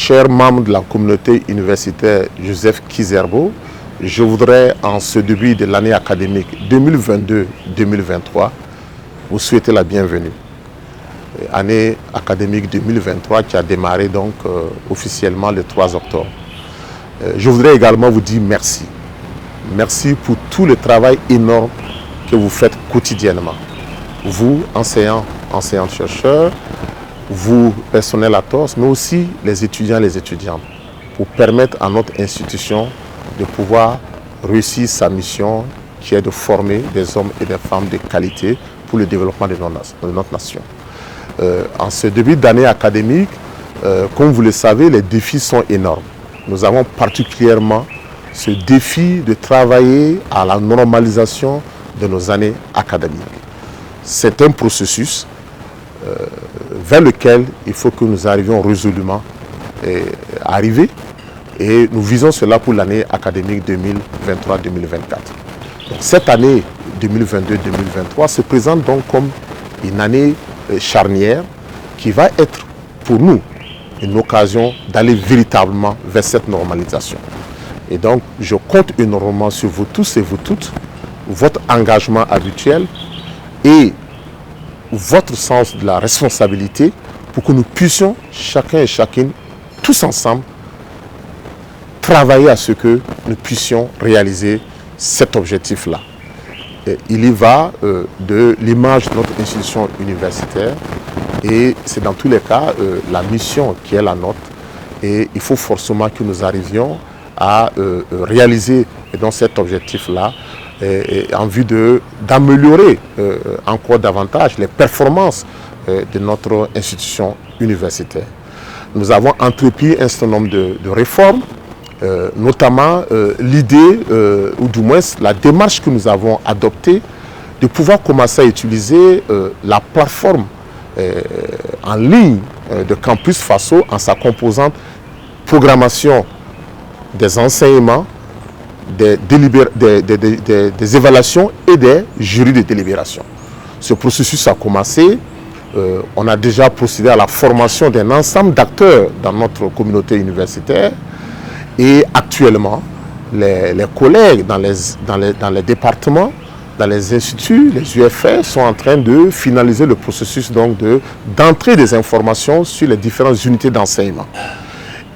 chers membres de la communauté universitaire Joseph Kizerbo, je voudrais, en ce début de l'année académique 2022-2023, vous souhaiter la bienvenue. Année académique 2023 qui a démarré donc officiellement le 3 octobre. Je voudrais également vous dire merci. Merci pour tout le travail énorme que vous faites quotidiennement. Vous, enseignants, enseignants-chercheurs, vous, personnel ATOS, mais aussi les étudiants et les étudiantes, pour permettre à notre institution de pouvoir réussir sa mission qui est de former des hommes et des femmes de qualité pour le développement de notre nation. En ce début d'année académique, comme vous le savez, les défis sont énormes. Nous avons particulièrement ce défi de travailler à la normalisation de nos années académiques. C'est un processus vers lequel il faut que nous arrivions résolument à arriver, et nous visons cela pour l'année académique 2023-2024. Cette année 2022-2023 se présente donc comme une année charnière qui va être pour nous une occasion d'aller véritablement vers cette normalisation. Et donc je compte énormément sur vous tous et vous toutes, votre engagement habituel et votre sens de la responsabilité pour que nous puissions, chacun et chacune, tous ensemble, travailler à ce que nous puissions réaliser cet objectif-là. Il y va de l'image de notre institution universitaire et c'est dans tous les cas la mission qui est la nôtre, et il faut forcément que nous arrivions à réaliser donc cet objectif-là en vue d'améliorer encore davantage les performances de notre institution universitaire. Nous avons entrepris un certain nombre de réformes, notamment l'idée, ou du moins la démarche que nous avons adoptée, de pouvoir commencer à utiliser la plateforme en ligne de Campus Faso en sa composante programmation des enseignements, des évaluations et des jurys de délibération. Ce processus a commencé. On a déjà procédé à la formation d'un ensemble d'acteurs dans notre communauté universitaire. Et actuellement, les collègues dans les départements, dans les instituts, les UFR sont en train de finaliser le processus d'entrée des informations sur les différentes unités d'enseignement.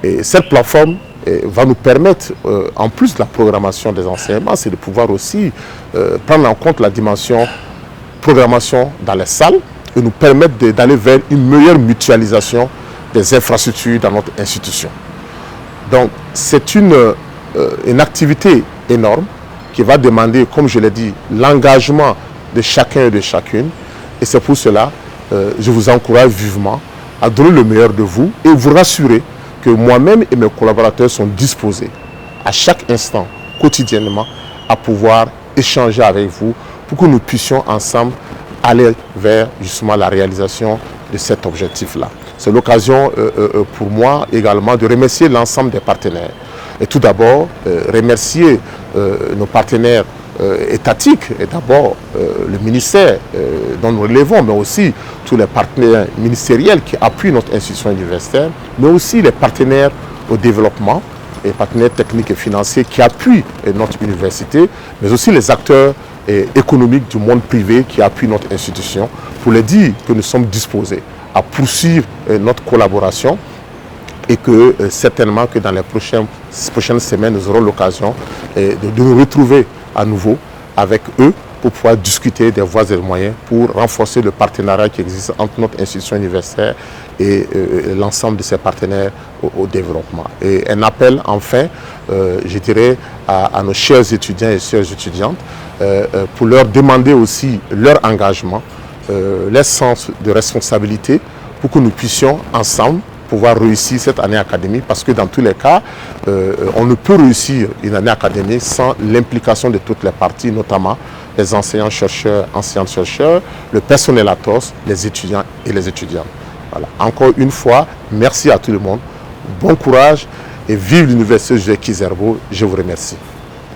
Et cette plateforme va nous permettre, en plus de la programmation des enseignements, c'est de pouvoir aussi prendre en compte la dimension programmation dans les salles et nous permettre d'aller vers une meilleure mutualisation des infrastructures dans notre institution. Donc c'est une activité énorme qui va demander, comme je l'ai dit, l'engagement de chacun et de chacune. Et c'est pour cela que je vous encourage vivement à donner le meilleur de vous et vous rassurer que moi-même et mes collaborateurs sont disposés à chaque instant, quotidiennement, à pouvoir échanger avec vous pour que nous puissions ensemble aller vers justement la réalisation de cet objectif-là. C'est l'occasion pour moi également de remercier l'ensemble des partenaires. Et tout d'abord, remercier nos partenaires étatiques, et d'abord le ministère dont nous relevons, mais aussi tous les partenaires ministériels qui appuient notre institution universitaire, mais aussi les partenaires au développement, les partenaires techniques et financiers qui appuient notre université, mais aussi les acteurs économiques du monde privé qui appuient notre institution, pour leur dire que nous sommes disposés à poursuivre notre collaboration et que certainement que dans les prochaines semaines, nous aurons l'occasion de nous retrouver à nouveau avec eux pour pouvoir discuter des voies et des moyens pour renforcer le partenariat qui existe entre notre institution universitaire et l'ensemble de ses partenaires au développement. Et un appel enfin, je dirais, à nos chers étudiants et chères étudiantes pour leur demander aussi leur engagement, leur sens de responsabilité pour que nous puissions ensemble pouvoir réussir cette année académique, parce que dans tous les cas, on ne peut réussir une année académique sans l'implication de toutes les parties, notamment les enseignants-chercheurs, enseignantes-chercheurs, le personnel ATOS, les étudiants et les étudiantes. Voilà. Encore une fois, merci à tout le monde, bon courage et vive l'Université Joseph Kizerbo, je vous remercie.